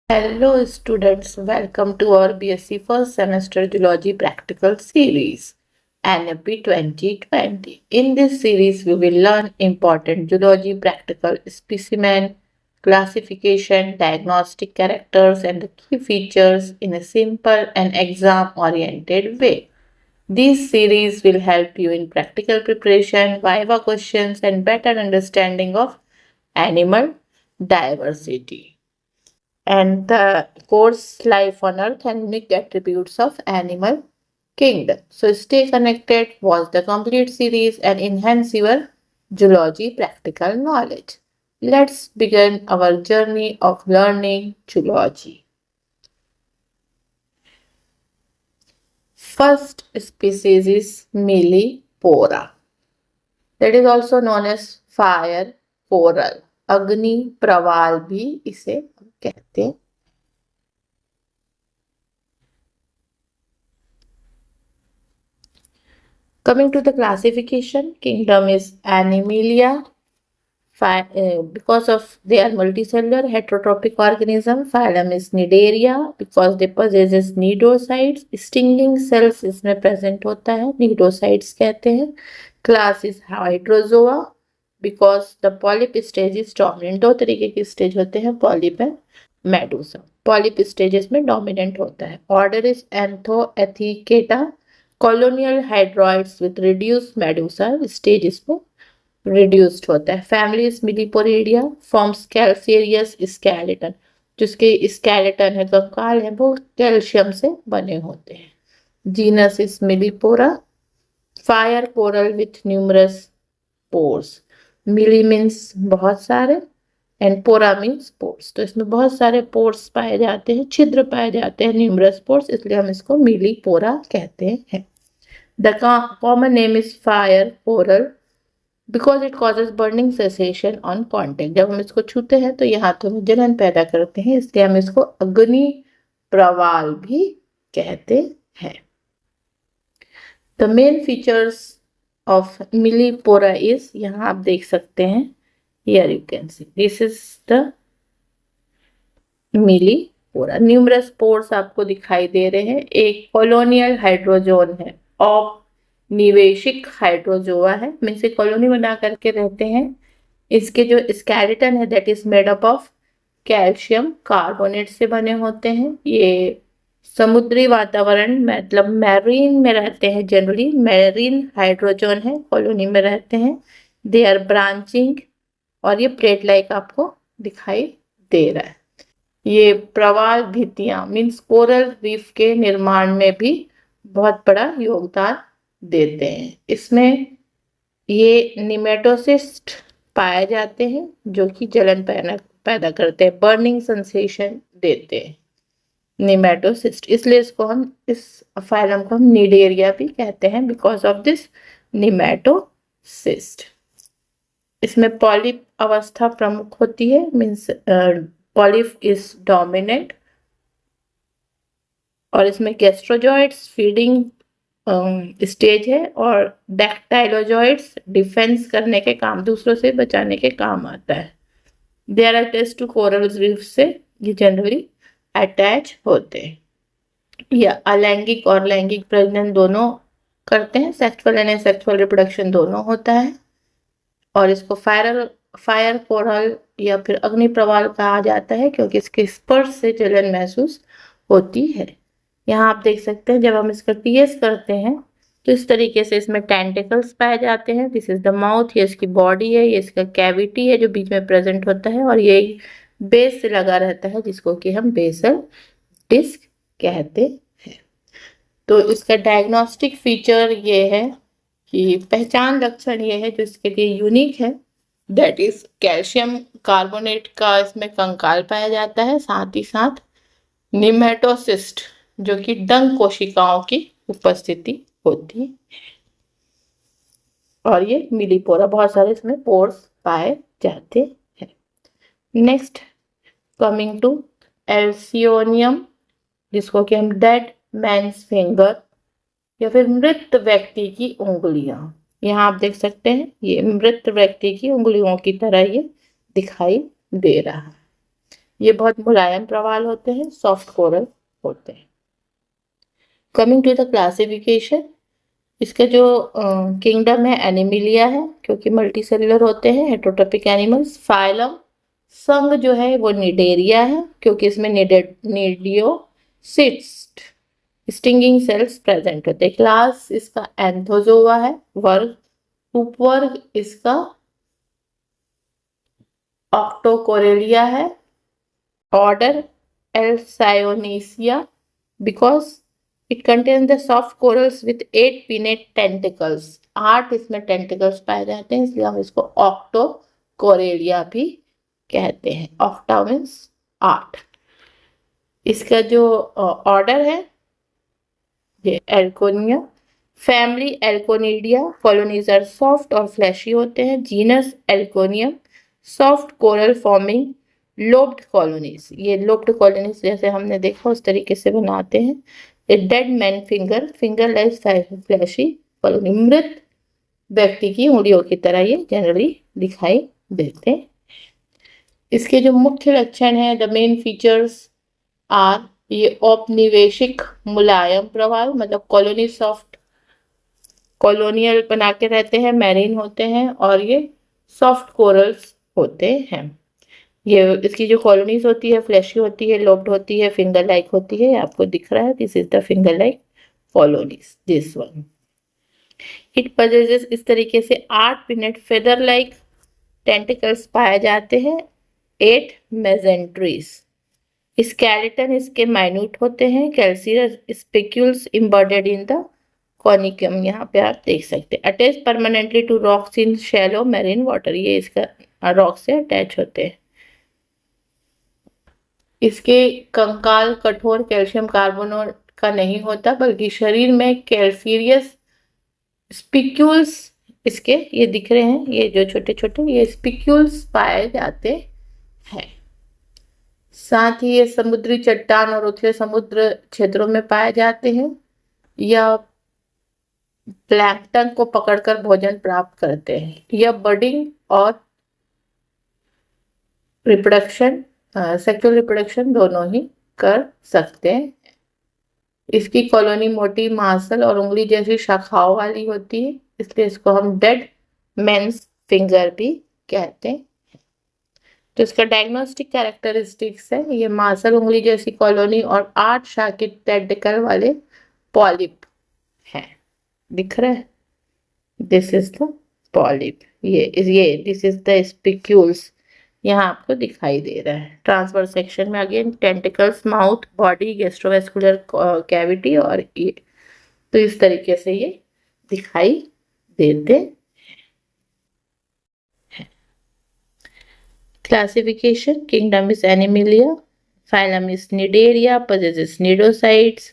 Hello students, welcome to our BSc first semester Geology practical series NFP 2020. In this series we will learn important geology practical specimen, classification, diagnostic characters and the key features in a simple and exam oriented way. This series will help you in practical preparation, viva questions and better understanding of animal diversity and the course Life on Earth and Unique Attributes of Animal Kingdom. So stay connected, watch the complete series and enhance your geology practical knowledge. Let's begin our journey of learning geology. First species is Millipora. That is also known as fire coral. अग्नि प्रवाल भी इसे कहते हैं. Coming to the classification, kingdom is Animalia. Because of they are multicellular heterotrophic organism. Phylum is Cnidaria because they possesses cnidocytes. Stinging cells इसमें present होता है, cnidocytes कहते हैं. Class is Hydrozoa because the polyp stage is dominant. दो तरीके के stage होते हैं, polyp and medusa. Polyp stages में dominant होता है. Order is Anthoethecata. Colonial hydroids with reduced medusa stages में reduced होता है. Family is Milliporidia. Forms calcareous skeleton. जिसके skeleton है, कंकाल है, वो कैल्शियम से बने होते हैं. Genus is Millipora. Fire coral with numerous pores. Milli means बहुत सारे and pora means pores. तो इसमें बहुत सारे pores पाए जाते हैं, छिद्र पाए जाते हैं, numerous pores, इसलिए हम इसको Millipora कहते हैं. The common name is fire coral because it causes burning sensation on contact. जब हम इसको छूते हैं तो ये हाथों में जलन पैदा करते हैं, इसलिए हम इसको अग्नि प्रवाल भी कहते हैं. The main features of Millipora is, यहाँ आप देख सकते हैं, here you can see this is the Millipora. Numerous pores आपको दिखाई दे रहे हैं. एक colonial hydrozoan है, निवेशिक हाइड्रोजोआ है, में से कॉलोनी बना करके रहते हैं. इसके जो स्केलेटन है that is made up of calcium carbonate से बने होते हैं. ये समुद्री वातावरण मतलब मैरीन में रहते हैं, जनरली मैरीन हाइड्रोजोन है, कॉलोनी में रहते हैं. दे आर ब्रांचिंग और ये प्लेट लाइक आपको दिखाई दे रहा है. ये प्रवाल भित्तियां मीन्स कोरल रीफ के निर्माण में भी बहुत बड़ा योगदान देते हैं. इसमें ये निमेटोसिस्ट पाए जाते हैं जो कि जलन पैदा करते हैं, बर्निंग सेंसेशन देते हैं, निमेटोसिस्ट. इसलिए इसको हम इस फाइलम को हम निडेरिया भी कहते हैं बिकॉज ऑफ दिस निमेटोसिस्ट. इसमें पॉलिप अवस्था प्रमुख होती है, मीन्स पॉलिप इज डोमिनेंट. और इसमें गैस्ट्रोजॉइड्स फीडिंग स्टेज है और डैक्टाइलोजॉइड्स डिफेंस करने के काम, दूसरों से बचाने के काम आता है. They are attach to coral reef से ये जनरली अटैच होते हैं. या अलैंगिक और लैंगिक प्रजनन दोनों करते हैं, सेक्सुअल एंड एसेक्सुअल रिप्रोडक्शन दोनों होता है. और इसको फायर कोरल या फिर अग्नि प्रवाल कहा जाता है क्योंकि इसके स्पर्श से जलन महसूस होती है. यहाँ आप देख सकते हैं जब हम इसका टीएस करते हैं तो इस तरीके से इसमें टेंटिकल्स पाए जाते हैं. दिस इज द माउथ, ये इसकी बॉडी है, ये इसका कैविटी है जो बीच में प्रेजेंट होता है और ये बेस से लगा रहता है जिसको कि हम बेसल डिस्क कहते हैं. तो इसका डायग्नोस्टिक फीचर ये है कि पहचान लक्षण ये है जो इसके लिए यूनिक है, दैट इज कैल्शियम कार्बोनेट का इसमें कंकाल पाया जाता है, साथ ही साथ निमेटोसिस्ट जो कि डंक कोशिकाओं की उपस्थिति होती है. और ये मिलीपोरा, बहुत सारे इसमें पोर्स पाए जाते हैं. नेक्स्ट कमिंग टू एल्सियोनियम, जिसको कि हम डेड मैन्स फिंगर या फिर मृत व्यक्ति की उंगलियां, यहाँ आप देख सकते हैं ये मृत व्यक्ति की उंगलियों की तरह ये दिखाई दे रहा है. ये बहुत मुलायम प्रवाल होते हैं, सॉफ्ट कोरल होते हैं। कमिंग टू द क्लासिफिकेशन, इसका जो किंगडम है एनिमिलिया है, क्योंकि मल्टी सेलुलर होते हैं हेटरोट्रोपिक एनिमल्स। फाइलम संघ जो है वो निडेरिया है, क्योंकि इसमें निडियोसिस्ट स्टिंगिंग सेल्स प्रेजेंट होते हैं। क्लास इसका एंथोजोआ है। वर्ग, उपवर्ग इसका ऑक्टोकोरेलिया है। Order Alcyonacea, because it contains the soft corals with 8 pinnate tentacles. 8 इसमें टेंटिकल्स पाए जाते हैं, इसलिए हम इसको ऑक्टोकोरेलिया भी कहते हैं। Octa means 8। इसका जो ऑर्डर है ये Alcyonacea. Family Alcyoniidae. Colonies are soft और फ्लैशी होते हैं। Genus Alcyonium, soft coral forming lobed colonies. ये लोब्ड कॉलोनीज जैसे हमने देखा उस तरीके से बनाते हैं। Dead man finger, finger like fleshy colony. मृत व्यक्ति की उंगलियों की तरह ये जनरली दिखाई देते हैं। इसके जो मुख्य लक्षण हैं, द मेन फीचर्स आर, ये औपनिवेशिक मुलायम प्रवाल, मतलब कॉलोनी सॉफ्ट कॉलोनियल बना के रहते हैं, मैरीन होते हैं और ये सॉफ्ट कोरल्स होते हैं। ये इसकी जो कॉलोनीज होती है फ्लैशी होती है, लोब्ड होती है, फिंगर लाइक होती है। आपको दिख रहा है, this is the finger like colonies, this one. It possesses, इस तरीके से 8 पिनेट फेदर लाइक टेंटिकल्स पाए जाते हैं। 8 मेजेंट्रीज। स्केलेटन इसके माइन्यूट होते हैं। Calcareous spicules embedded in the coenenchyme, यहाँ पे आप देख सकते हैं। Attach permanently to rocks in shallow marine water, ये इसका रॉक से अटैच होते हैं। इसके कंकाल कठोर कैल्शियम कार्बोनेट का नहीं होता, बल्कि शरीर में कैल्सियस स्पिक्यूल्स, इसके ये दिख रहे हैं, ये जो छोटे छोटे ये स्पिक्यूल्स पाए जाते हैं। साथ ही ये समुद्री चट्टान और उथले समुद्र क्षेत्रों में पाए जाते हैं। यह प्लैंकटन को पकड़कर भोजन प्राप्त करते हैं। यह बडिंग और रिप्रोडक्शन, सेक्सुअल रिप्रोडक्शन दोनों ही कर सकते हैं। इसकी कॉलोनी मोटी, मांसल और उंगली जैसी शाखाओं वाली होती है, इसलिए इसको हम डेड मैन्स फिंगर भी कहते हैं। तो इसका डायग्नोस्टिक कैरेक्टरिस्टिक्स है, ये मांसल उंगली जैसी कॉलोनी और 8 शाखित टेंटिकल वाले पॉलिप है। दिख रहा है, दिस इज द पॉलिप। ये दिस इज द स्पिक्यूल्स, यहाँ आपको दिखाई दे रहा है। ट्रांसवर्स सेक्शन में again tentacles, mouth, body, gastrovascular cavity, और ये तो इस तरीके से ये दिखाई देते हैं। Classification, kingdom is Animalia, phylum is Cnidaria, possesses nidocytes,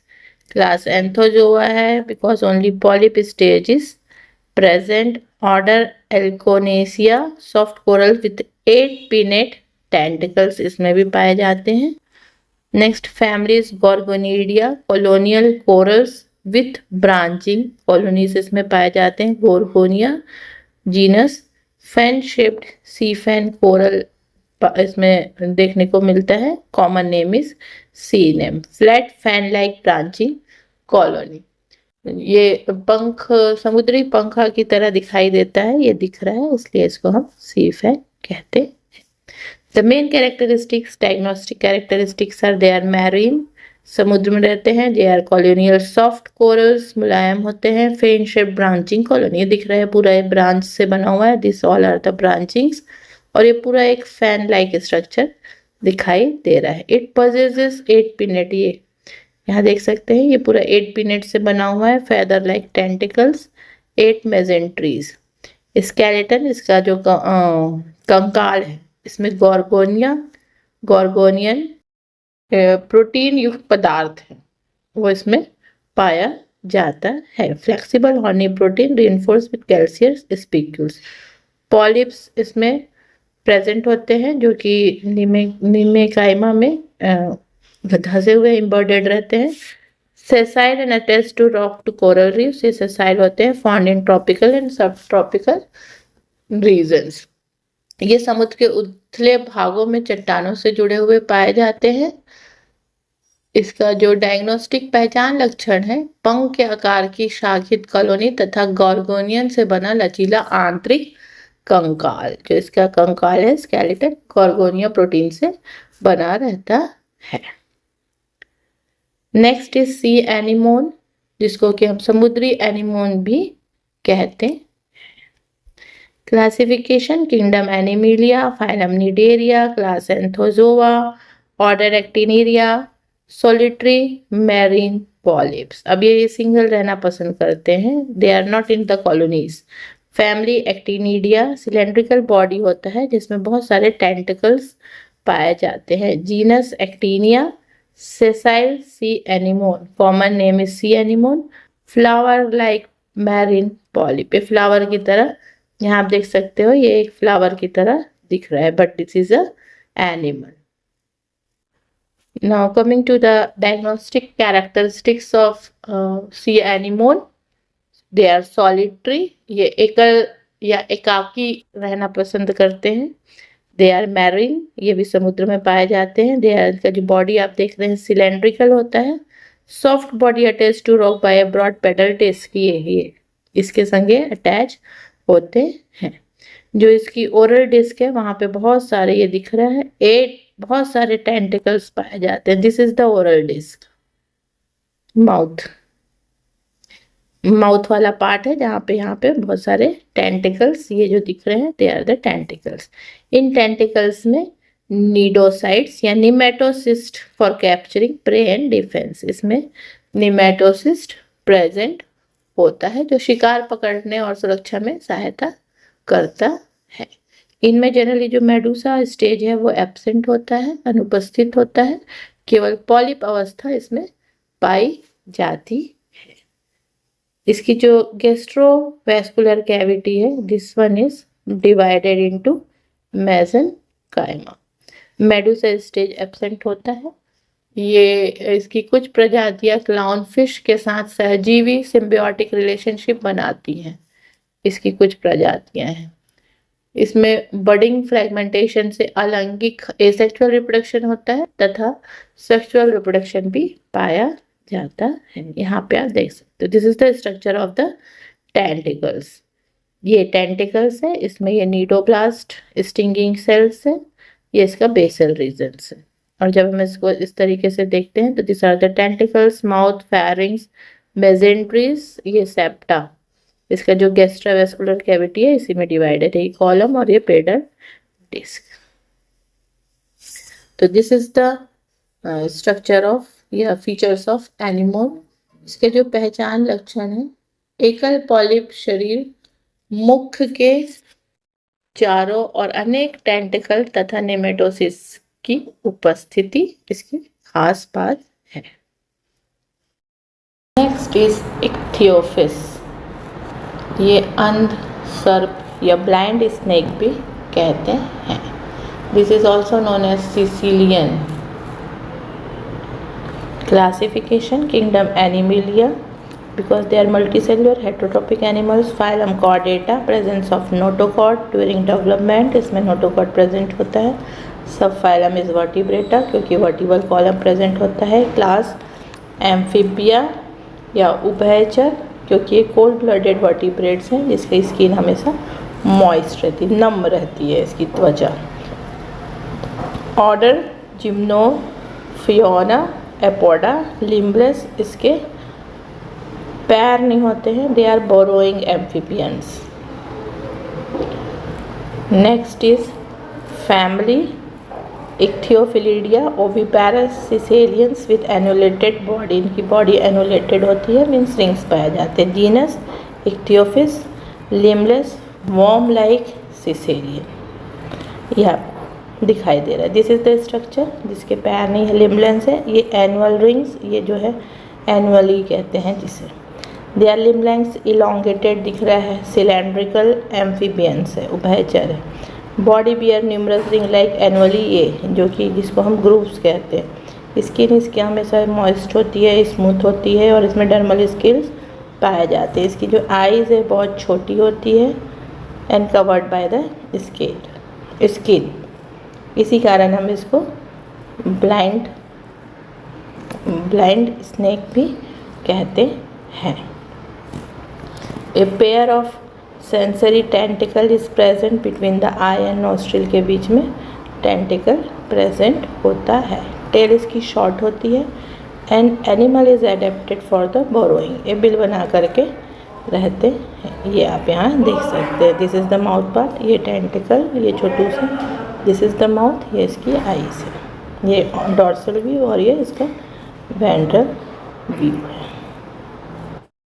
class Anthozoa है because only polyp stage is present. Order Elconaceae, soft coral with 8 pinnate tentacles इसमें भी पाए जाते हैं। Next family is Gorgonidia, colonial corals with branching colonies इसमें पाए जाते हैं। Gorgonia genus, fan shaped sea fan coral इसमें देखने को मिलता है। Common name is sea name. Flat fan like branching colony, ये पंख समुद्री पंखा की तरह दिखाई देता है, ये दिख रहा है, इसलिए इसको हम सी फैन कहते हैं। The main characteristics, diagnostic characteristics are, they are marine, समुद्र में रहते हैं। They are colonial soft corals, मुलायम होते हैं। फेन शेप ब्रांचिंग कॉलोनी, ये दिख रहा है पूरा ब्रांच से बना हुआ है, दिस ऑल आर द ब्रांचिंग्स, और ये पूरा एक फैन लाइक स्ट्रक्चर दिखाई दे रहा है। इट पजेसेस 8 पिनेट, ये यहाँ देख सकते हैं, ये पूरा 8 पिनेट से बना हुआ है। Feather like tentacles, 8 मेजेंट्रीज। स्केलेटन, इसका जो कंकाल है इसमें गॉर्गोनियन प्रोटीन युक्त पदार्थ है वो इसमें पाया जाता है। Flexible horny protein reinforced with calcareous spicules. Polyps इसमें प्रेजेंट होते हैं जो कि निमेकाइमा में धसे हुए एम्बेडेड रहते हैं। Sessile and attach to rock to coral reefs, ये सेसाइल होते हैं, found in tropical and subtropical regions. ये समुद्र के उथले भागों में चट्टानों से जुड़े हुए पाए जाते हैं। इसका जो डायग्नोस्टिक पहचान लक्षण है, पंख के आकार की शाखित कॉलोनी तथा गॉर्गोनियन से बना लचीला आंतरिक कंकाल। जो इसका कंकाल है स्केलेटन, गॉर्गोनिया प्रोटीन से बना रहता है। नेक्स्ट इज सी एनिमोन, जिसको कि हम समुद्री एनिमोन भी कहते हैं। Classification, kingdom Animalia, phylum Cnidaria, class Anthozoa, order Actiniaria, solitary marine polyps. अब ये सिंगल रहना पसंद करते हैं, they are not in the colonies. Family Actiniidae, cylindrical body होता है जिसमें बहुत सारे टेंटिकल्स पाए जाते हैं। Genus Actinia, sessile sea anemone, common name is sea anemone. Flower like marine polyp, flower की तरह, यहाँ आप देख सकते हो ये एक फ्लावर की तरह दिख रहा है, but this is a animal. Now coming to the diagnostic characteristics of sea anemone, they are solitary, ये एकल या एकाकी रहना पसंद करते हैं। दे आर मैरीन, ये भी समुद्र में पाए जाते हैं। दे आर, का जो बॉडी आप देख रहे हैं सिलेंड्रिकल होता है। Soft body attach to rock by a broad pedal disc, ये इसके संगे अटैच होते हैं। जो इसकी ओरल डिस्क है वहां पे बहुत सारे, ये दिख रहा है 8 बहुत सारे टेंटिकल्स पाए जाते हैं। This is the oral disc. Mouth वाला पार्ट है जहाँ पे यहाँ पे बहुत सारे टेंटिकल्स ये जो दिख रहे हैं, दे आर द टेंटिकल्स। इन टेंटिकल्स में नीडोसाइट्स या nematocyst for capturing prey and defence, इसमें निमेटोसिस्ट प्रेजेंट होता है जो शिकार पकड़ने और सुरक्षा में सहायता करता है। इनमें जनरली जो मेडूसा स्टेज है वो एब्सेंट होता है, अनुपस्थित होता है। केवल पॉलिप अवस्था इसमें पाई जाती है। इसकी जो गैस्ट्रोवेस्कुलर कैविटी है, this one is divided into mesenchyme. Medusa stage absent होता है। ये इसकी कुछ प्रजातियां क्लाउन फिश के साथ सहजीवी सिम्बियोटिक रिलेशनशिप बनाती हैं। इसकी कुछ प्रजातियां हैं। इसमें बडिंग फ्रेगमेंटेशन से अलैंगिक एसेक्सुअल रिप्रोडक्शन होता है तथा सेक्सुअल रिप्रोडक्शन भी पाया जाता है। यहाँ पे आप देख सकते हो, this is the structure of the tentacles. ये टेंटिकल्स है, इसमें ये नीडोब्लास्ट स्टिंगिंग सेल्स है, ये इसका बेसल रीजन है। और जब हम इसको इस तरीके से देखते हैं तो this are the tentacles, mouth, pharynx, mesenteries, ये सेप्टा। इसका जो गैस्ट्रोवेस्कुलर कैविटी है इसी में डिवाइडेड है, कॉलम और ये पेडल डिस्क। तो this is the structure of या फीचर्स ऑफ एनिमोन। इसके जो पहचान लक्षण है, एकल पॉलिप शरीर, मुख के चारों और अनेक टेंटिकल तथा नेमेटोसिस की उपस्थिति इसकी खास बात है। नेक्स्ट इज इक्थियोफिस, ये अंध सर्प या ब्लाइंड स्नेक भी कहते हैं। This is also known as caecilian. Classification, kingdom animalia, because they are multicellular heterotrophic animals. Phylum Chordata, presence of notochord during development, इसमें notochord present होता है। सब phylum is vertebrata क्योंकि vertebral column present होता है। क्लास एम्फीबिया या उभयचर क्योंकि ये कोल्ड ब्लडेड वर्टिब्रेट्स हैं जिसकी स्किन हमेशा मॉइस्ट रहती है, नम रहती है इसकी त्वचा। ऑर्डर जिम्नोफियोना एपोडा, लिम्बलेस, इसके पैर नहीं होते हैं, they are burrowing amphibians. Next is family Ichthyophiidae, oviparous caecilians with annulated body, इनकी बॉडी एनुलेटेड होती है, मीन्स रिंग्स पाए जाते हैं। Genus Ichthyophis, limbless, worm like caecilian, यह दिखाई दे रहा है। दिस इज द स्ट्रक्चर, जिसके पैर नहीं है, लिम्बलेंस है। ये एनुअल रिंग्स, ये जो है एनुअली कहते हैं जिसे। दे आर लिम्बलेंस इलोंगेटेड दिख रहा है, सिलेंड्रिकल एम्फीबियंस है, उभयचर है। Body bear numerous ring like annuli, ये जो कि जिसको हम ग्रूव्स कहते हैं। स्किन इसकी हमेशा मॉइस्ट होती है, स्मूथ होती है और इसमें डर्मल स्किल्स पाए जाते हैं। इसकी जो आईज है बहुत छोटी होती है and covered by the scale. Skin, इसी कारण हम इसको ब्लाइंड स्नेक भी कहते हैं। A pair of sensory tentacle is present between the I and nostril, के बीच में टेंटिकल प्रेजेंट होता है। टेल इसकी शॉर्ट होती है। And animal is adapted for the borrowing, ये बिल बना करके रहते हैं। ये आप यहाँ देख सकते हैं। This is the mouth part, ये टेंटिकल, ये छोटू सा, दिस इज़ द माउथ, ये इसकी आईज है, ये डॉर्सल व्यू और ये इसका वेंट्रल व्यू है।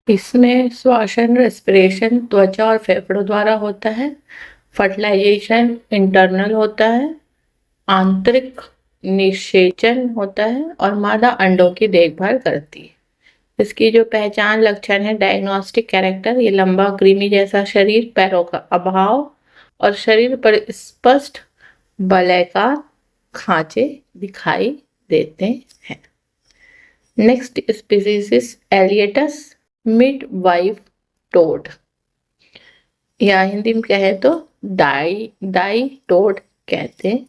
इसमें श्वसन रेस्पिरेशन त्वचा और फेफड़ों द्वारा होता है। फर्टिलाइजेशन इंटरनल होता है। आंतरिक निषेचन होता है और मादा अंडों की देखभाल करती है। इसकी जो पहचान लक्षण है, डायग्नोस्टिक कैरेक्टर, ये लंबा क्रीमी जैसा शरीर, पैरों का अभाव और शरीर पर स्पष्ट वलयाकार खांचे दिखाई देते हैं। Next species is Alytes midwife toad, या हिंदी में कहे तो डाई टोड कहते हैं।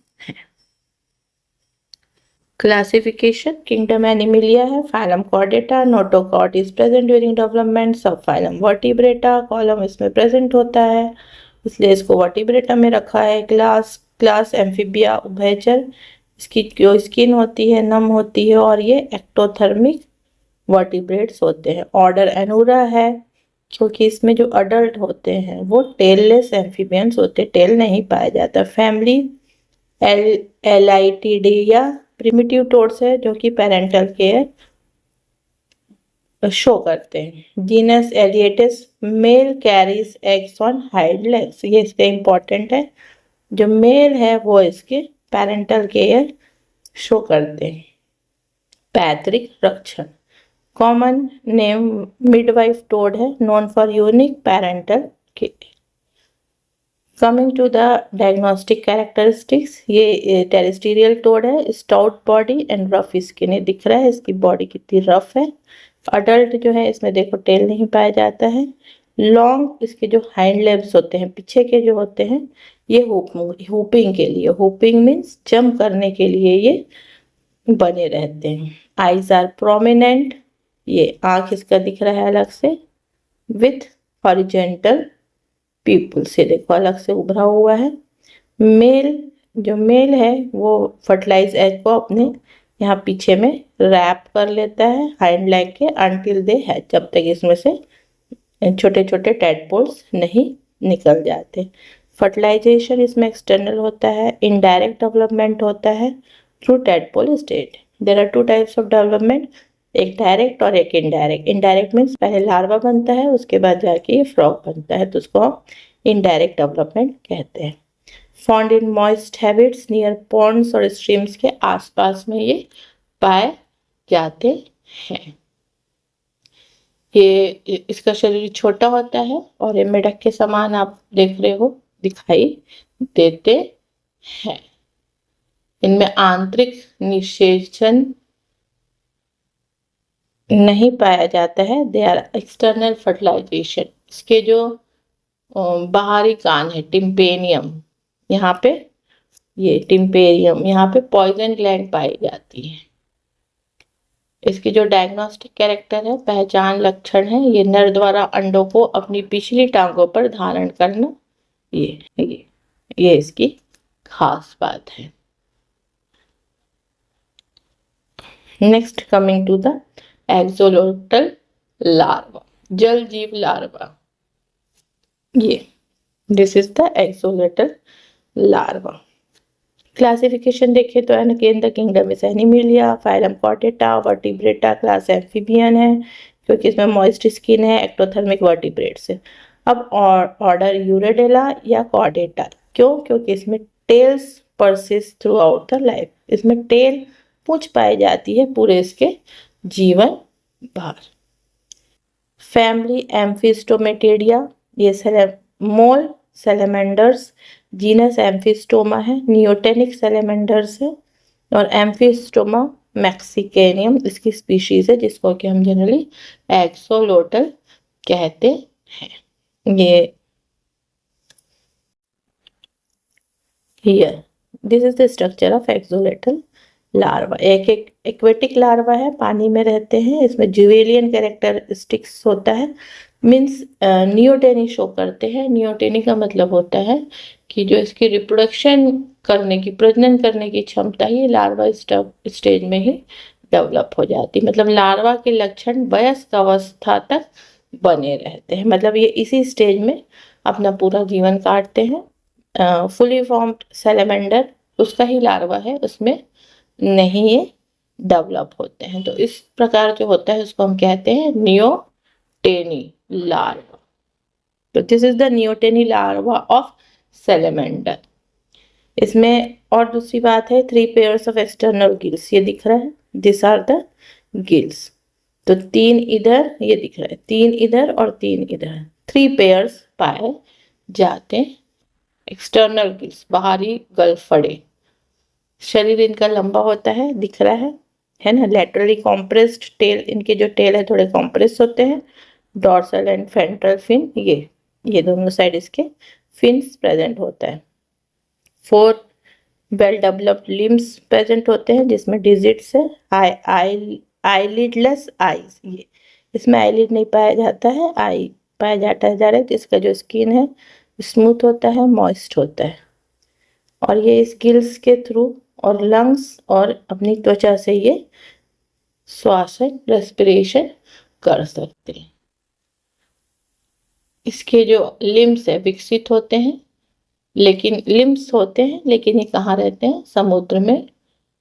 क्लासिफिकेशन, किंगडम एनिमिलिया है, phylum Chordata, notochord is present during development, sub phylum Vertebrata, column इसमें प्रेजेंट होता है इसलिए इसको वर्टिब्रेटा में रखा है। क्लास एम्फीबिया उभयचर, इसकी जो स्किन होती है नम होती है और ये एक्टोथर्मिक वर्टिब्रेट्स होते हैं। ऑर्डर एनूरा है क्योंकि इसमें जो अडल्ट होते हैं वो टेललेस एम्फीबियंस होते हैं, टेल नहीं पाया जाता। फैमिली एलाइटिडिया प्रिमिटिव टोड्स है जो कि पेरेंटल केयर शो करते हैं। Genus Alytes, male carries eggs on hind legs, ये इसके इम्पोर्टेंट है। जो मेल है वो इसके पेरेंटल केयर शो करते हैं। पैतृक रक्षण, कॉमन नेम मिडवाइफ टोड है, known for unique parental care. Coming to the diagnostic characteristics, ये टेरेस्ट्रियल टोड है, stout body and rough skin, ये दिख रहा है इसकी बॉडी कितनी रफ है। अडल्ट जो है इसमें देखो टेल नहीं पाया जाता है। लॉन्ग इसके जो हाइंड लेग्स होते हैं पीछे के जो होते हैं ये हुपिंग के लिए, हुपिंग मीन्स जंप करने के लिए ये बने रहते हैं। आईज आर प्रोमिनेंट, ये आंख इसका दिख रहा है अलग से, विथ हॉरिजेंटल पीपल से देखो अलग से उभरा हुआ है। मेल है वो फर्टिलाइज एग को अपने यहाँ पीछे में रैप कर लेता है हाइंड लेग के अनटिल दे है, जब तक इसमें से छोटे छोटे टेडपोल्स नहीं निकल जाते। फर्टिलाइजेशन इसमें एक्सटर्नल होता है। इनडायरेक्ट डेवलपमेंट होता है through tadpole state. There are two types of development, एक डायरेक्ट और एक इनडायरेक्ट। इनडायरेक्ट मीन्स पहले लार्वा बनता है उसके बाद जाके ये फ्रॉग बनता है, तो उसको हम इनडायरेक्ट डेवलपमेंट कहते हैं। Found in moist habits near ponds और स्ट्रीम्स के आसपास में ये पाए जाते हैं। ये इसका शरीर छोटा होता है और ये मेढक के समान आप देख रहे हो दिखाई देते हैं। इनमें आंतरिक निषेचन नहीं पाया जाता है, दे आर एक्सटर्नल फर्टिलाइजेशन। इसके जो बाहरी कान है टिम्पेनियम, यहाँ पे ये टिम्पेरियम, यहाँ पे पॉइजन ग्लैंड पाई जाती है। इसकी जो डायग्नोस्टिक कैरेक्टर है, पहचान लक्षण है, ये नर द्वारा अंडों को अपनी पिछली टांगों पर धारण करना, ये इसकी खास बात है। Next coming to the axolotl larva, जल जीव लार्वा, ये this is the axolotl larva. Classification देखें तो in the kingdom is Animalia, phylum chordata, vertebrata, class amphibian है क्योंकि इसमें मॉइस्ट स्किन है, एक्टोथर्मिक वर्टिब्रेट्स है। अब ऑर्डर यूरेडेला या कॉर्डेटा, क्योंकि इसमें tails persist throughout the life, इसमें टेल पूंछ पाई जाती है पूरे इसके जीवन भर। फैमिली एम्फिस्टोमेटेडिया, ये मोल सैलेमेंडर्स, जीनस एम्फिस्टोमा है, नियोटेनिक सैलेमेंडर्स है और एम्फिस्टोमा मैक्सिकेनियम इसकी स्पीशीज है जिसको कि हम जनरली एक्सोलोटल कहते here this is the structure of axolotl larva. एक एक्वेटिक लार्वा है, पानी में रहते हैं, इसमें जुवेलियन कैरेक्टरिस्टिक्स होता है, मीन्स नियोटेनी शो करते हैं। नियोटेनी का मतलब होता है कि जो इसकी रिप्रोडक्शन करने की, प्रजनन करने की क्षमता ही लार्वा स्टेज में ही डेवलप हो जाती, मतलब लार्वा के लक्षण वयस्क अवस्था तक बने रहते हैं, मतलब ये इसी स्टेज में अपना पूरा जीवन काटते हैं। फुली फॉर्म्ड सैलमेंडर उसका ही लार्वा है, उसमें नहीं ये डेवलप होते हैं। तो इस प्रकार जो होता है उसको हम कहते हैं नियोटेनी लार्वा। तो this is the neoteny larva of salamander. इसमें और दूसरी बात है, 3 पेयर्स ऑफ एक्सटर्नल गिल्स, ये दिख रहा है, दिस आर द गिल्स। तो 3 इधर, ये दिख रहा है, 3 इधर और 3 इधर, 3 पेयर्स पाए जाते हैं। एक्सटर्नल गिल्स, बाहरी गलफड़े। शरीर इनका लंबा होता है, दिख रहा है ना, लेटरली कॉम्प्रेस्ड टेल, इनके जो टेल है थोड़े कॉम्प्रेस होते हैं। डॉर्सल एंड वेंट्रल फिन, ये दोनों साइड इसके फिन्स प्रेजेंट होता है। 4 वेल डेवलप्ड लिम्स प्रेजेंट होते हैं जिसमें डिजिट्स है। आईलिडलेस आईज, ये इसमें आईलिड नहीं पाया जाता है, आई पाया जाता है डायरेक्ट। इसका जो स्किन है स्मूथ होता है, मॉइस्ट होता है, और ये इस गिल्स के थ्रू और लंग्स और अपनी त्वचा से ये श्वासन, रेस्पिरेशन कर सकते हैं। इसके जो लिम्स है विकसित होते हैं, लेकिन लिम्स होते हैं, लेकिन ये कहाँ रहते हैं, समुद्र में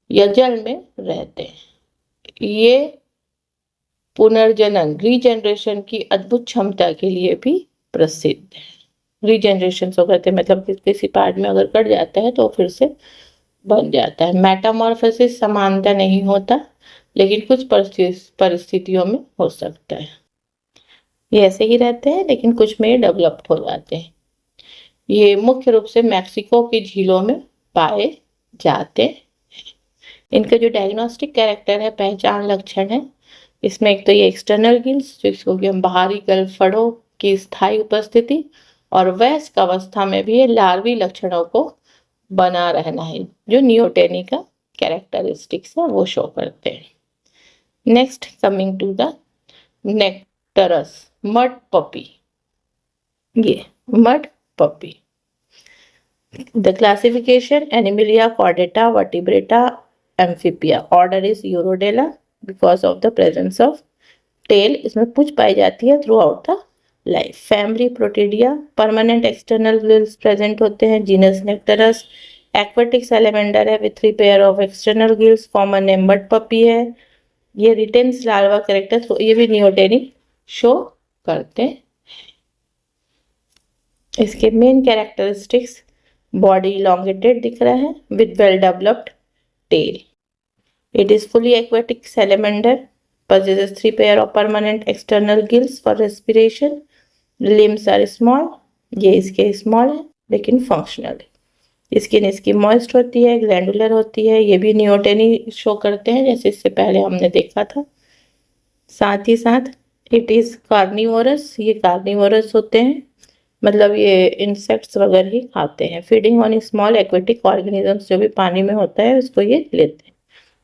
या जल में रहते हैं। ये पुनर्जनन, रीजनरेशन की अद्भुत क्षमता के लिए भी प्रसिद्ध है। रीजनरेशन सो कहते हैं, मतलब किसी पार्ट में अगर कट जाता है तो फिर से बन जाता है। मेटामॉर्फोसिस समानता नहीं होता, लेकिन कुछ परिस्थितियों में हो सकता है। ये ऐसे ही रहते हैं, लेकिन कुछ में डेवलप्ड हो जाते हैं। ये मुख्य रूप से मैक्सिको की झीलों में पाए जाते हैं। इनका जो डायग्नोस्टिक कैरेक्टर है, पहचान लक्षण है, इसमें एक तो ये एक्सटर्नल गिल्स, जिसको कि हम बाहरी गलफड़ों की स्थायी उपस्थिति, और वयस्क अवस्था में भी ये लार्वी लक्षणों को बना रहना है, जो नियोटेनी का कैरेक्टरिस्टिक्स है वो शो करते हैं। Next coming to the Necturus mud puppy, ये mud puppy. The classification Animalia Chordata Vertebrata Amphibia, order is Urodela because of the presence of tail, इसमें पूंछ पाई जाती है throughout the life. Family Proteidae, permanent external gills present होते हैं। Genus Necturus, aquatic salamander है with 3 pair of external gills. Common name mud puppy है। ये रिटेन्स लार्वा कैरेक्टर, तो ये भी नियोटेनी शो करते हैं। इसके मेन कैरेक्टरिस्टिक्स, बॉडी इलोंगेटेड दिख रहा है with well developed tail. It is fully aquatic salamander, possesses 3 pair of permanent external gills for respiration. Limbs are small, ये इसके स्मॉल है लेकिन फंक्शनल है। स्किन इसकी मॉइस्ट होती है, ग्लैंडुलर होती है, ये भी नियोटेनी शो करते हैं जैसे इससे पहले हमने देखा था। साथ ही साथ इट इज कार्निवोरस, ये कार्निवोरस होते हैं, मतलब ये इंसेक्ट्स वगैरह ही खाते हैं। Feeding on small aquatic organisms, जो भी पानी में होता है उसको ये लेते हैं।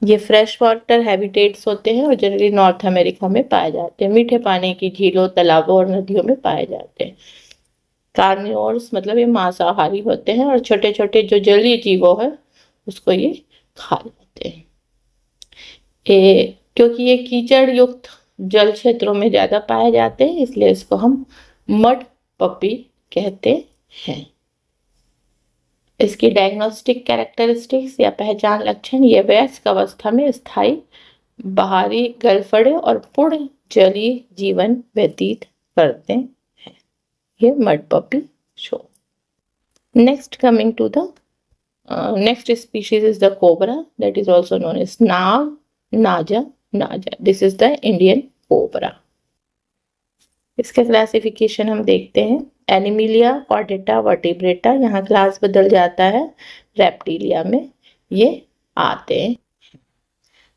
ये फ्रेश वाटर हैबिटेट्स होते हैं और जनरली नॉर्थ अमेरिका में पाए जाते हैं। मीठे पानी की झीलों, तालाबों और नदियों में पाए जाते हैं। कार्निवोर्स मतलब ये मांसाहारी होते हैं और छोटे छोटे जो जलीय जीवों है उसको ये खा लेते हैं। क्योंकि ये कीचड़ युक्त जल क्षेत्रों में ज़्यादा पाए जाते हैं, इसलिए इसको हम मड पपी कहते हैं। इसकी डायग्नोस्टिक कैरेक्टरिस्टिक्स या पहचान लक्षण, ये वयस्क अवस्था में स्थायी बाहरी गलफड़े और पूर्ण जलीय जीवन व्यतीत करते हैं। ये mud puppy show. Next coming to the next species is the cobra, that is also known as Nag, Naja, Naja. This is the Indian cobra. इसका क्लासिफिकेशन हम देखते हैं। एनिमिलिया कॉर्डेटा वर्टिब्रेटा, यहाँ क्लास बदल जाता है, रेप्टिलिया में ये आते हैं।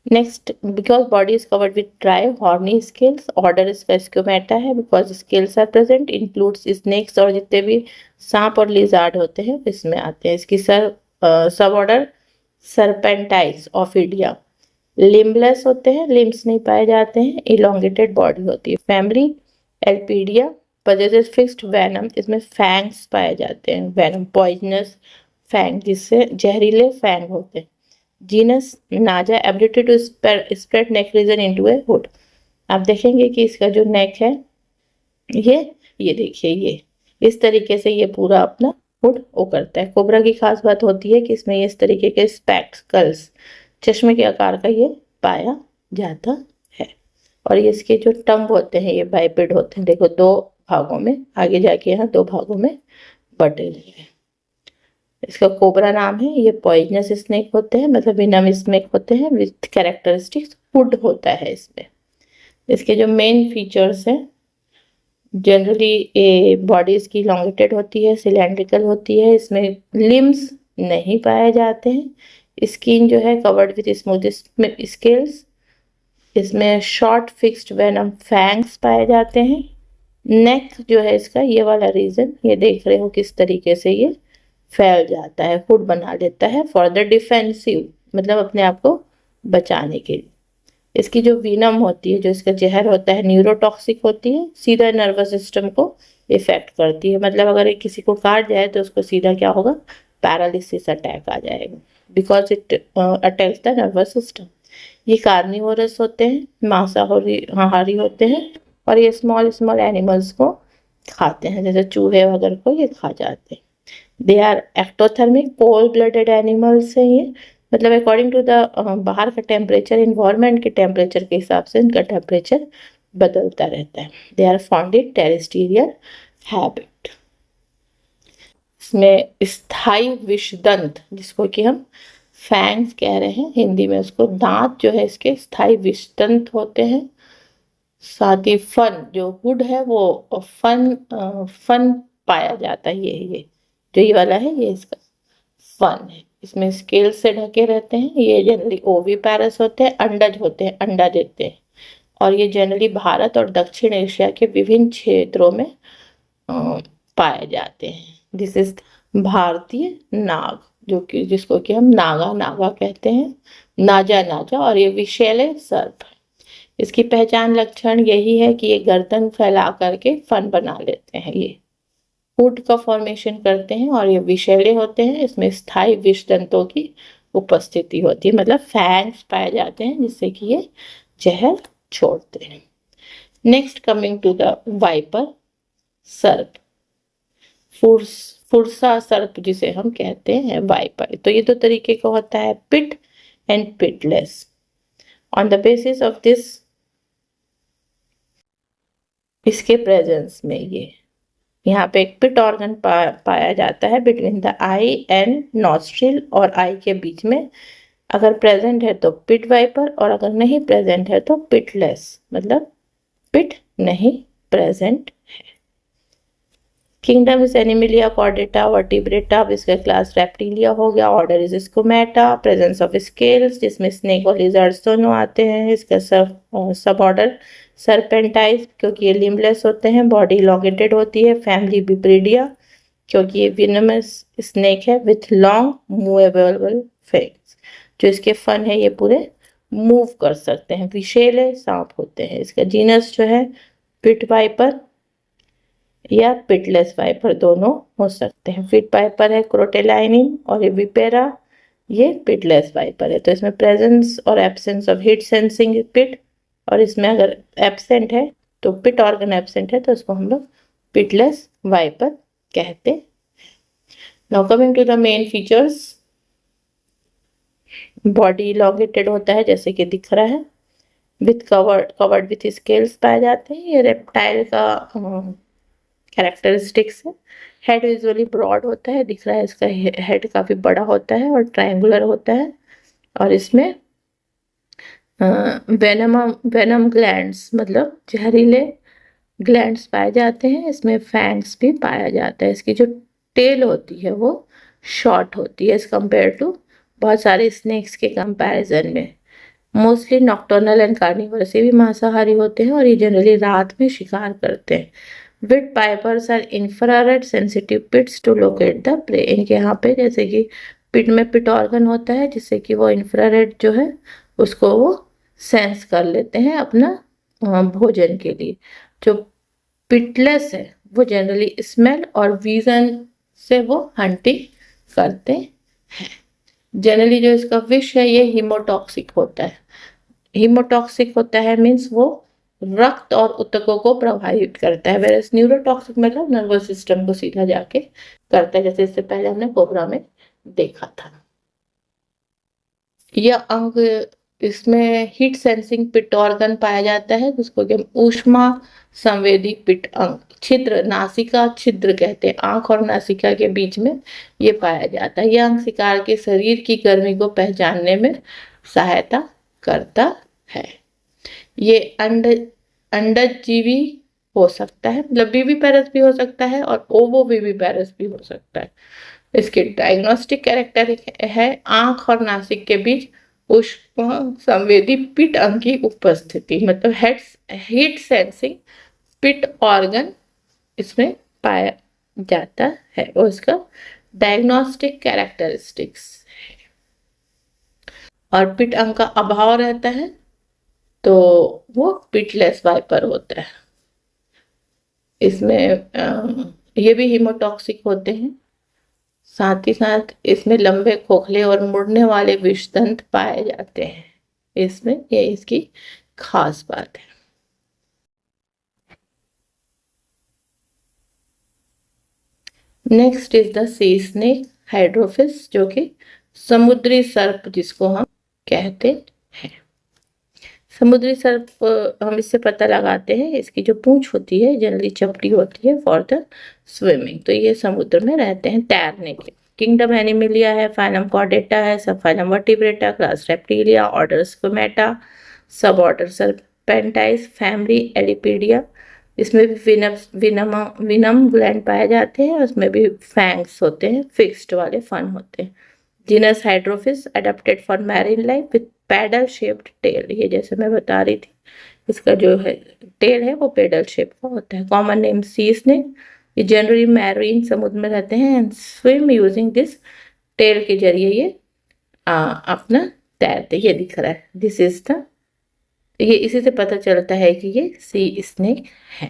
Next, because body is covered with dry horny scales, order इसका स्क्यूमेटा है because scales are present, includes snakes, और जितने भी सांप और लिजार्ड होते हैं इसमें आते हैं। इसकी सर सब ऑर्डर सर्पेंटाइज ऑफिडिया। लिम्बलेस होते हैं, लिम्स नहीं पाए जाते हैं, इलोंगेटेड बॉडी होती है। फैमिली एल्पीडिया पोजेसेस फिक्स्ड वेनम, इसमें फैंग्स पाए जाते हैं, वेनम पॉइजनस फैंग जिससे जहरीले फैंग होते हैं। Genus Naja ability to spread neck region into a hood. आप देखेंगे कि इसका जो नेक है ये देखिए, ये इस तरीके से ये पूरा अपना हुड वो करता है। कोबरा की खास बात होती है कि इसमें ये इस तरीके के स्पेक्टकल्स चश्मे के आकार का ये पाया जाता है। और ये इसके जो टंग होते हैं ये बाइपेड होते हैं, देखो दो भागों में, आगे जाके यहाँ दो भागों में बटे हुए हैं। इसका कोबरा नाम है। ये पॉइजनस स्नेक होते हैं, मतलब विनम स्नेक होते हैं विथ कैरेक्टरिस्टिक्स हुड होता है इसमें। इसके जो मेन फीचर्स हैं, जनरली बॉडी इसकी लॉन्गेटेड होती है, सिलेंड्रिकल होती है, इसमें लिम्स नहीं पाए जाते हैं। स्किन जो है कवर्ड विथ स्मूथ स्केल्स, इसमें शॉर्ट फिक्स्ड वेनम फैंग्स पाए जाते हैं। नेक जो है इसका ये वाला रीजन, ये देख रहे हो किस तरीके से ये फैल जाता है, हुड बना लेता है फॉर द डिफेंसिव, मतलब अपने आप को बचाने के लिए। इसकी जो वीनम होती है, जो इसका जहर होता है, न्यूरोटॉक्सिक होती है, सीधा नर्वस सिस्टम को इफेक्ट करती है। मतलब अगर किसी को काट जाए तो उसको सीधा क्या होगा, पैरालिसिस अटैक आ जाएगा, because it attacks the nervous system. ये कार्निवोरस होते हैं, मांसाहारी होते हैं, और ये स्मॉल स्मॉल एनिमल्स को खाते हैं, जैसे चूहे वगैरह को ये खा जाते हैं। They are ectothermic, cold blooded animals हैं ये, मतलब अकॉर्डिंग टू द बाहर का टेम्परेचर, इन्वायरमेंट के टेम्परेचर के हिसाब से इनका टेम्परेचर बदलता रहता है। They are found in terrestrial habit. इसमें स्थायी विषदंत, जिसको कि हम फैंग्स कह रहे हैं हिंदी में, उसको दांत जो है इसके स्थायी विषदंत होते हैं। साथ ही फन, जो हुड है वो फन पाया जाता है। ये जो ये वाला है ये इसका फन है। इसमें स्केल से ढके रहते हैं। ये जनरली ओवीपैरस होते हैं, अंडज होते हैं, अंडा देते हैं। और ये जनरली भारत और दक्षिण एशिया के विभिन्न क्षेत्रों में पाए जाते हैं। दिस इज भारतीय नाग, जो कि जिसको कि हम नागा कहते हैं, नाजा। और ये विषैले सर्प है। इसकी पहचान लक्षण यही है कि ये गर्दन फैला करके फन बना लेते हैं, ये हुड का फॉर्मेशन करते हैं, और ये विषैले होते हैं। इसमें स्थायी विषदंतों की उपस्थिति होती है, मतलब फैंग्स पाए जाते हैं जिससे कि ये जहर छोड़ते हैं। Next coming to the viper सर्प, फुरसा सर्प जिसे हम कहते हैं वाइपर। तो ये दो तरीके का होता है, pit and pitless. On the basis of this, इसके प्रेजेंस में ये यहाँ पे एक पिट ऑर्गन पाया जाता है between the I and nostril, और आई के बीच में। अगर प्रेजेंट है तो पिट वाइपर, और अगर नहीं प्रेजेंट है तो पिटलेस, मतलब पिट नहीं प्रेजेंट है। Kingdom is Animalia Chordata Vertebrata, अब इसका क्लास रेप्टिलिया हो गया। Order is Squamata, presence of scales जिसमें स्नेक और लिजर्ड्स दोनों आते हैं। इसका सब ऑर्डर सर्पेंटाइज, क्योंकि ये लिम्बलेस होते हैं, बॉडी इलोंगेटेड होती है। फैमिली बिब्रिडिया, क्योंकि ये विनमस स्नेक है विथ लॉन्ग मूवेबल फैंग्स, जो इसके फन है ये पूरे मूव कर सकते हैं। विषैले सांप होते हैं। इसका जीनस जो है पिट वाइपर या पिटलेस वाइपर दोनों हो सकते हैं। पिट वाइपर है क्रोटेलाइनिन, और ये विपेरा ये पिटलेस वाइपर है। तो इसमें प्रेजेंस और एब्सेंस ऑफ हीट सेंसिंग पिट, और इसमें अगर एब्सेंट है तो पिट ऑर्गन एब्सेंट है तो इसको हम लोग पिटलेस वाइपर कहते हैं। Now coming to the main features, body elongated होता है जैसे कि दिख रहा है, विथ कवर्ड विथ स्केल्स पाए जाते हैं। ये रेप्टाइल का कैरेक्टरिस्टिक्स है। हेड यूजुअली ब्रॉड होता है, दिख रहा है इसका हेड काफी बड़ा होता है और ट्रायंगुलर होता है। और इसमें वेनम ग्लैंड्स, मतलब जहरीले ग्लैंड्स पाए जाते हैं। इसमें फैंग्स भी पाया जाता है। इसकी जो टेल होती है वो शॉर्ट होती है एज कम्पेयर टू बहुत सारे स्नेक्स के कंपैरिजन में। मोस्टली नॉक्टर्नल एंड कार्निवरस, ये भी मांसाहारी होते हैं और ये जनरली रात में शिकार करते हैं। Pit vipers are infrared sensitive pits to locate the prey, इनके यहाँ पे जैसे कि पिट में पिट ऑर्गन होता है जिससे कि वो इंफ्रारेड जो है उसको वो सेंस कर लेते हैं अपना भोजन के लिए। जो पिटलेस है वो जनरली स्मेल और विजन से वो हंटिंग करते हैं। जनरली जो इसका विष है ये हीमोटॉक्सिक होता है। हीमोटॉक्सिक होता है मीन्स वो रक्त और ऊतकों को प्रभावित करता है, वेरस न्यूरोटॉक्सिक मतलब नर्वस सिस्टम को सीधा जाके करता है, जैसे इससे पहले हमने कोबरा में देखा था। यह अंग, इसमें हीट सेंसिंग पिट ऑर्गन पाया जाता है जिसको कि हम ऊष्मा संवेदी पिट अंग, छिद्र, नासिका छिद्र कहते हैं, आंख और नासिका के बीच में ये पाया जाता है। यह अंग शिकार के शरीर की गर्मी को पहचानने में सहायता करता है। ये अंडजीवी हो सकता है, मतलब विविपेरस भी हो सकता है और ओवो विविपेरस भी हो सकता है। इसके डायग्नोस्टिक कैरेक्टर है आंख और नासिक के बीच ऊष्मा संवेदी पिट अंग की उपस्थिति, मतलब हीट सेंसिंग पिट ऑर्गन इसमें पाया जाता है और इसका डायग्नोस्टिक कैरेक्टरिस्टिक्स। और पिट अंग का अभाव रहता है तो वो पिटलेस वाइपर होता है। इसमें ये भी हीमोटॉक्सिक होते हैं, साथ ही साथ इसमें लंबे खोखले और मुड़ने वाले विषदंत पाए जाते हैं। इसमें ये इसकी खास बात है। Next is the C snake Hydrophis, जो कि समुद्री सर्प जिसको हम कहते हैं। समुद्री सर्प हम इससे पता लगाते हैं, इसकी जो पूंछ होती है जनरली चपटी होती है फॉर द स्विमिंग, तो ये समुद्र में रहते हैं तैरने के। किंगडम एनिमिलिया है, फाइलम कॉर्डेटा है, sub phylum Vertebrata, class Reptilia, order Squamata, sub order सर्पेंटाइस, family एलिपीडिया। इसमें भी विनम ग्लैंड पाए जाते हैं, उसमें भी फैंग्स होते हैं, फिक्स्ड वाले फन होते हैं। Genus hydrophis adapted for marine life with paddle shaped tail, ये जैसे मैं बता रही थी इसका जो है टेल है वो पैडल शेप का होता है। कॉमन नेम सी स्नेक, ये जनरली मैरीन समुद्र में रहते हैं and swim using this tail के जरिए ये अपना तैरते, ये दिख रहा है दिस इज द, ये इसी से पता चलता है कि ये सी स्नेक है।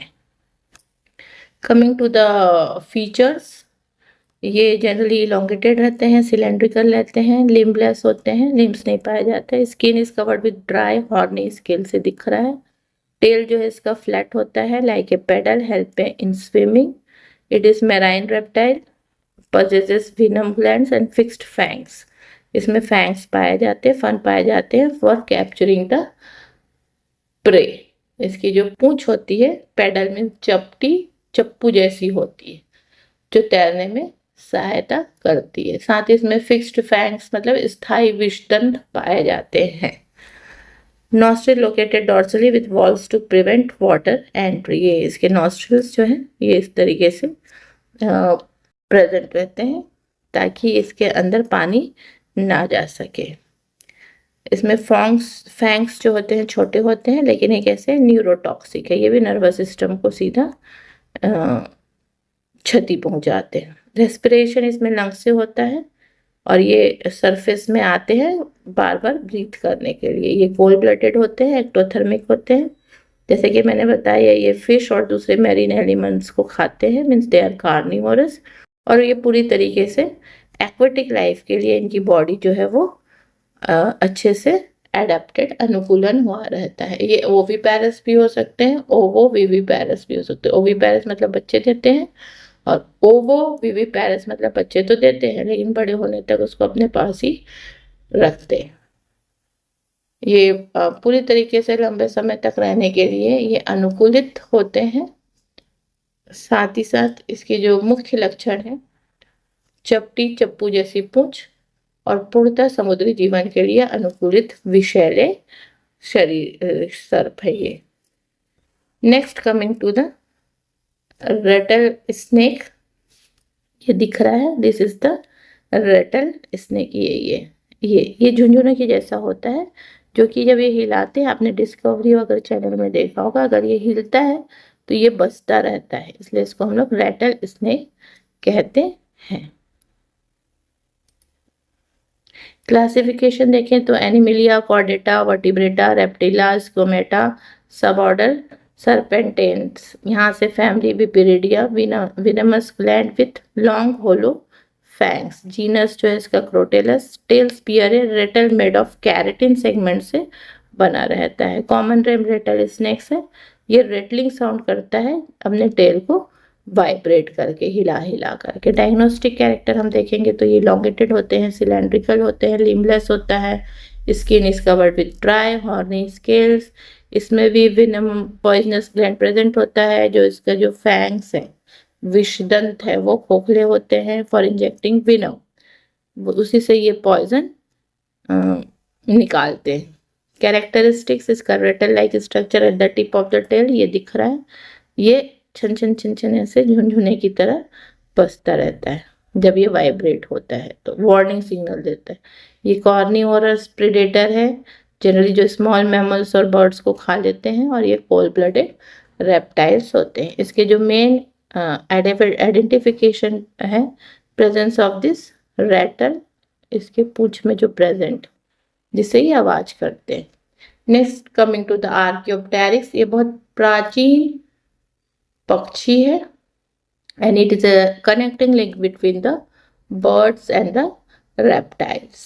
कमिंग टू द फीचर्स, ये जनरली इलोंगेटेड रहते हैं, सिलेंड्रिकल रहते हैं, लिम्बलेस होते हैं, लिम्स नहीं पाए जाते हैं। Skin is covered with dry horny scale से दिख रहा है। टेल जो है इसका फ्लैट होता है like a pedal, help in swimming. It is marine reptile, possesses venom glands and fixed fangs, इसमें फैंग्स पाए जाते हैं, फन पाए जाते हैं फॉर कैप्चरिंग द प्रे। इसकी जो पूंछ होती है पेडल में चपटी चप्पू जैसी होती है जो तैरने में सहायता करती है। साथ ही इसमें फिक्स्ड फैंग्स मतलब स्थायी विषदंत पाए जाते हैं। Nostril located dorsally with walls to prevent water entry, ये इसके नॉस्ट्रिल्स जो हैं ये इस तरीके से प्रेजेंट रहते हैं ताकि इसके अंदर पानी ना जा सके। इसमें फैंग्स जो होते हैं छोटे होते हैं लेकिन ये कैसे न्यूरोटॉक्सिक है, ये भी नर्वस सिस्टम को सीधा क्षति पहुंचाते हैं। रेस्पिरेशन इसमें लंग्स से होता है और ये सरफेस में आते हैं बार बार ब्रीथ करने के लिए। ये कोल्ड ब्लडेड होते हैं, एक्टोथर्मिक होते हैं, जैसे कि मैंने बताया ये फिश और दूसरे मैरीन एलिमेंट्स को खाते हैं, मीन्स दे आर कार्निवोरस। और ये पूरी तरीके से एक्वेटिक लाइफ के लिए इनकी बॉडी जो है वो अच्छे से एडेप्टेड अनुकूलन हुआ रहता है। ये ओविपेरस भी हो सकते हैं, ओवो विविपेरस भी हो सकते हैं। ओविपेरस मतलब बच्चे देते हैं और ओवो विविपेरस मतलब बच्चे तो देते हैं लेकिन बड़े होने तक उसको अपने पास ही रखते हैं। ये पूरी तरीके से लंबे समय तक रहने के लिए ये अनुकूलित होते हैं। साथ ही साथ इसके जो मुख्य लक्षण है चपटी चप्पू जैसी पूंछ और पूर्णतः समुद्री जीवन के लिए अनुकूलित विषैले शरीर सर्प है ये। Next coming to the rattle snake, ये दिख रहा है this is the rattle snake. ये झुंझुनों की जैसा होता है जो कि जब ये हिलाते हैं, आपने डिस्कवरी अगर चैनल में देखा होगा, अगर ये हिलता है तो ये बजता रहता है, इसलिए इसको हम लोग रेटल स्नेक कहते हैं। क्लासिफिकेशन देखें तो Animalia, Chordata, Vertebrata, Reptilia, Squamata, sub order Serpentes. यहाँ से family Viperidae, venom gland with long hollow fangs. Genus जो है इसका क्रोटेलस। टेल स्पियर है, rattle made of keratin segment से बना रहता है। कॉमन रेम रेटल स्नेक्स है, ये रेटलिंग साउंड करता है अपने टेल को वाइब्रेट करके, हिला हिला करके। डायग्नोस्टिक कैरेक्टर हम देखेंगे तो ये लॉन्गेटेड होते हैं, सिलेंड्रिकल होते हैं, लिम्बलेस होता है, skin is covered with dry horny scales. इसमें भी विनम पॉइजनस ग्लैंड प्रेजेंट होता है। जो इसका जो फैंग्स है, विषदंत है, वो खोखले होते हैं फॉर इंजेक्टिंग विनम, उसी से ये पॉइजन निकालते हैं। कैरेक्टरिस्टिक्स, इसका rattle like structure at the tip of the tail, ये दिख रहा है, ये छन छन छन छन ऐसे झुनझुने की तरह बजता रहता है जब ये वाइब्रेट होता है, तो वार्निंग सिग्नल देता है। ये कॉर्निवोरस प्रेडेटर है, जनरली जो स्मॉल मैमल्स और बर्ड्स को खा लेते हैं, और ये कोल्ड ब्लडेड रेप्टाइल्स होते हैं। इसके जो मेन आइडेंटिफिकेशन है, प्रेजेंस ऑफ दिस रेटल, इसके पूंछ में जो प्रेजेंट, जिससे ये आवाज करते हैं। Next coming to the archaeopteryx, ये बहुत प्राचीन पक्षी है, and it is a connecting link between the birds and the reptiles.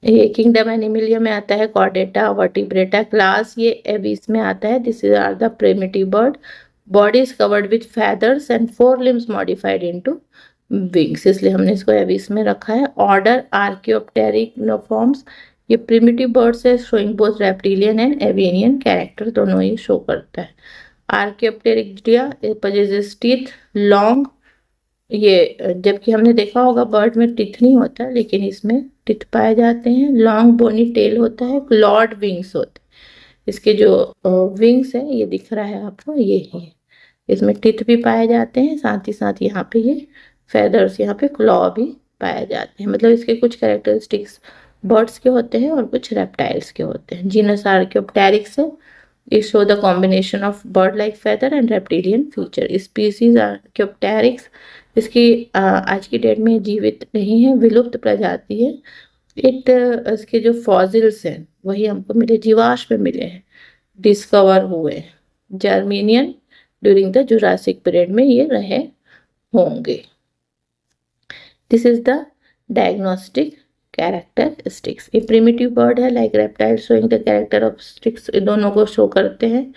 ये किंगडम एनिमिलिया में आता है, कॉर्डेटा, वर्टिब्रेटा क्लास, ये एविस में आता है। This is are the primitive bird, body is covered with feathers and 4 limbs modified into wings, इसलिए हमने इसको एविस में रखा है। ऑर्डर आर्कियोप्टेरिक्नोफॉर्म्स, ये प्रिमिटिव बर्ड्स है, showing both reptilian and avian character, दोनों ही शो करता है। आर्कियोप्टेरिक्डिया पोजेसेस टीथ लॉन्ग, ये जबकि हमने देखा होगा बर्ड में टीथ नहीं होता, लेकिन इसमें टीथ पाए जाते हैं। लॉन्ग बोनी टेल होता है, क्लॉड विंग्स होते हैं। इसके जो विंग्स है, ये दिख रहा है आपको, ये है, इसमें टीथ भी पाए जाते हैं, साथ ही साथ यहाँ पे ये फेदर्स, यहाँ पे क्लॉ भी पाए जाते हैं। मतलब इसके कुछ कैरेक्टरिस्टिक्स बर्ड्स के होते हैं और कुछ रेप्टाइल्स के होते हैं। जीनस आर्कियोप्टेरिक्स है, it show the combination of bird like feather and reptilian feature. Species Archaeopteryx, इसकी आज की डेट में जीवित नहीं है, विलुप्त प्रजाति है। इसके जो फॉसिल्स हैं वही हमको मिले, जीवाश्म में मिले हैं, डिस्कवर हुए जर्मेनियन ड्यूरिंग द जुरासिक पीरियड में ये रहे होंगे। This is the diagnostic characteristics. ये प्रिमिटिव बर्ड है, like reptile showing the characteristics, दोनों को शो करते हैं।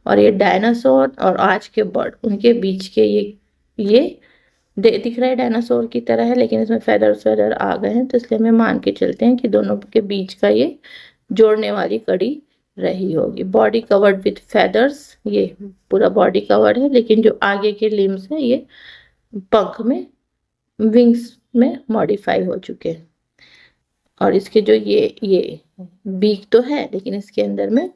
और ये डायनासोर और आज के बर्ड, उनके बीच के ये दिख रहा है डायनासोर की तरह है, लेकिन इसमें फेदर आ गए हैं, तो इसलिए हमें मान के चलते हैं कि दोनों के बीच का ये जोड़ने वाली कड़ी रही होगी। बॉडी कवर्ड विथ फेदर्स, ये पूरा बॉडी कवर्ड है, लेकिन जो आगे के लिम्स है ये पंख में, विंग्स में मॉडिफाई हो चुके हैं। और इसके जो ये बीक तो है, लेकिन इसके अंदर में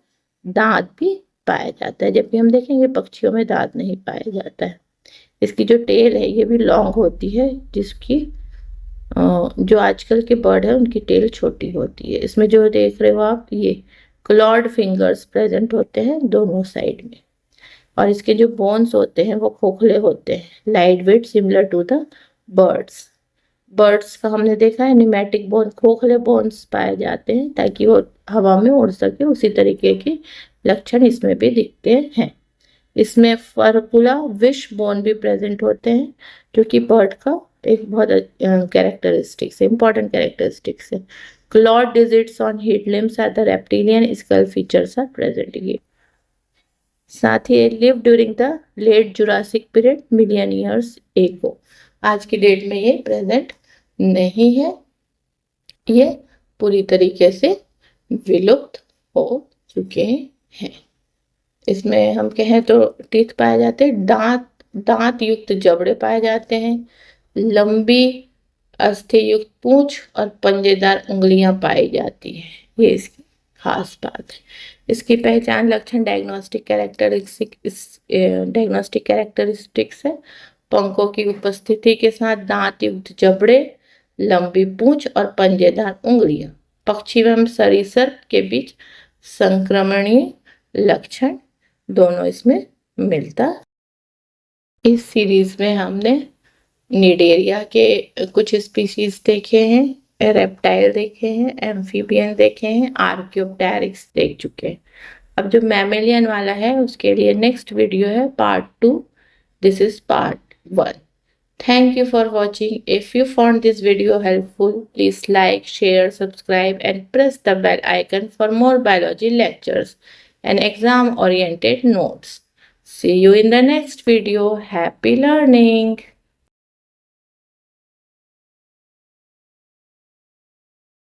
दांत भी पाया जाता है, जबकि हम देखेंगे पक्षियों में दांत नहीं पाया जाता है। इसकी जो टेल है ये भी लॉन्ग होती है, जिसकी जो आजकल के बर्ड है उनकी टेल छोटी होती है। इसमें जो देख रहे हो आप, ये क्लॉड फिंगर्स प्रेजेंट होते हैं दोनों साइड में, और इसके जो बोन्स होते हैं वो खोखले होते हैं, light weight, similar to the birds का हमने देखा है न्यूमेटिक बोन, खोखले बोन्स पाए जाते हैं ताकि वो हवा में उड़ सके, उसी तरीके के लक्षण इसमें भी दिखते हैं। इसमें फर्कुला विश बोन भी प्रेजेंट होते हैं, जो कि बर्ड का एक बहुत कैरेक्टरिस्टिक्स है, इंपॉर्टेंट कैरेक्टरिस्टिक्स है। Clawed digits on hind limbs are the reptilian skull features are present here. साथ ही live during the late Jurassic period million years ago. आज की डेट में ये प्रेजेंट नहीं है, ये पूरी तरीके से विलुप्त हो चुके हैं। इसमें हम कहें तो टीथ पाए जाते हैं, दांत युक्त जबड़े पाए जाते हैं, लंबी अस्थि युक्त पूंछ और पंजेदार उंगलियां पाई जाती हैं, ये इसकी खास बात है। इसकी पहचान लक्षण डायग्नोस्टिक कैरेक्टरिस्टिक्स है, पंखों की उपस्थिति के साथ दांत युक्त जबड़े, लंबी पूंछ और पंजेदार उंगलियां। पक्षी एवं सरीसृप के बीच संक्रमणीय लक्षण दोनों इसमें मिलता। इस सीरीज में हमने निडेरिया के कुछ स्पीशीज देखे हैं, रेप्टाइल देखे हैं, एम्फीबियन देखे हैं, आर्क्योप्टेरिक्स देख चुके हैं। अब जो मैमेलियन वाला है उसके लिए नेक्स्ट वीडियो है part 2। This is part 1। Thank you for watching. If you found this video helpful, please like, share, subscribe and press the bell icon for more biology lectures and exam oriented notes. See you in the next video. Happy learning!